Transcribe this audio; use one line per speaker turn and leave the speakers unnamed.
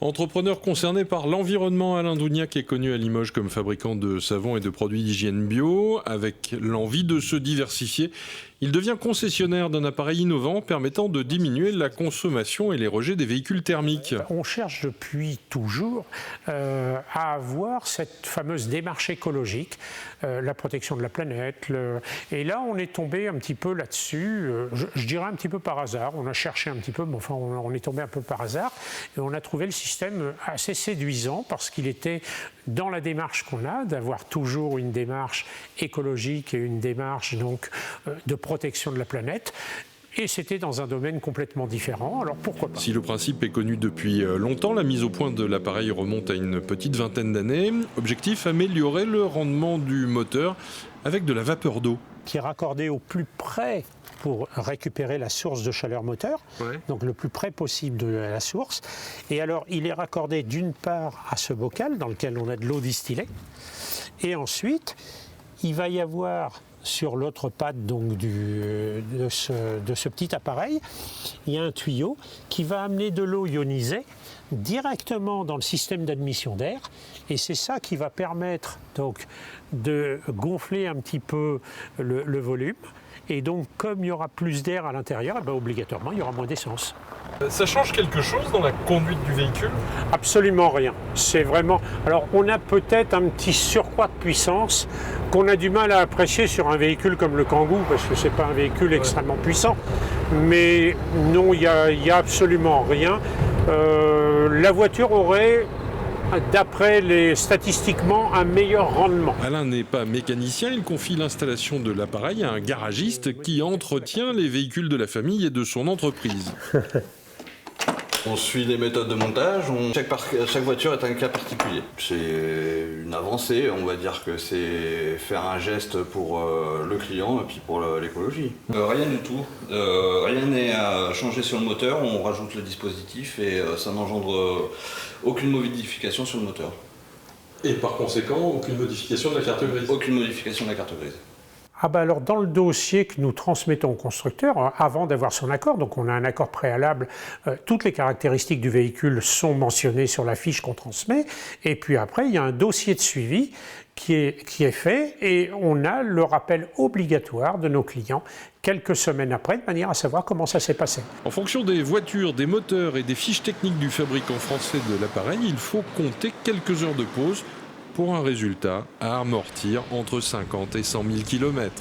Entrepreneur concerné par l'environnement, Alain Dougnac est connu à Limoges comme fabricant de savon et de produits d'hygiène bio. Avec l'envie de se diversifier, il devient concessionnaire d'un appareil innovant permettant de diminuer la consommation et les rejets des véhicules thermiques.
On cherche depuis toujours à avoir cette fameuse démarche écologique, la protection de la planète. Et là, on est tombé un petit peu là-dessus, je dirais un petit peu par hasard. On a cherché un petit peu, mais enfin, on est tombé un peu par hasard. Et on a trouvé le système assez séduisant parce qu'il était dans la démarche qu'on a, d'avoir toujours une démarche écologique et une démarche donc de protection de la planète. Et c'était dans un domaine complètement différent, alors pourquoi pas.
Si le principe est connu depuis longtemps, la mise au point de l'appareil remonte à une petite vingtaine d'années. Objectif, améliorer le rendement du moteur avec de la vapeur d'eau.
Qui est raccordé au plus près pour récupérer la source de chaleur moteur, donc le plus près possible de la source. Et alors, il est raccordé d'une part à ce bocal dans lequel on a de l'eau distillée, et ensuite, il va y avoir sur l'autre patte donc, de ce petit appareil, il y a un tuyau qui va amener de l'eau ionisée directement dans le système d'admission d'air, et c'est ça qui va permettre donc, de gonfler un petit peu le volume. Et donc, comme il y aura plus d'air à l'intérieur, obligatoirement, il y aura moins d'essence.
Ça change quelque chose dans la conduite du véhicule ?
Absolument rien. C'est vraiment... Alors, on a peut-être un petit surcroît de puissance qu'on a du mal à apprécier sur un véhicule comme le Kangoo, parce que ce n'est pas un véhicule extrêmement puissant. Mais non, il n'y a absolument rien. La voiture aurait... d'après statistiquement un meilleur rendement.
Alain n'est pas mécanicien, il confie l'installation de l'appareil à un garagiste qui entretient les véhicules de la famille et de son entreprise.
On suit les méthodes de montage, chaque voiture est un cas particulier. C'est une avancée, on va dire que c'est faire un geste pour le client et puis pour l'écologie. Rien du tout, rien n'est à changer sur le moteur, on rajoute le dispositif et ça n'engendre aucune modification sur le moteur.
Et par conséquent, aucune modification de la carte grise ?
Aucune modification de la carte grise.
Alors dans le dossier que nous transmettons au constructeur, avant d'avoir son accord, donc on a un accord préalable, toutes les caractéristiques du véhicule sont mentionnées sur la fiche qu'on transmet, et puis après il y a un dossier de suivi qui est fait, et on a le rappel obligatoire de nos clients quelques semaines après, de manière à savoir comment ça s'est passé.
En fonction des voitures, des moteurs et des fiches techniques du fabricant français de l'appareil, il faut compter quelques heures de pause pour un résultat à amortir entre 50 et 100 000 km.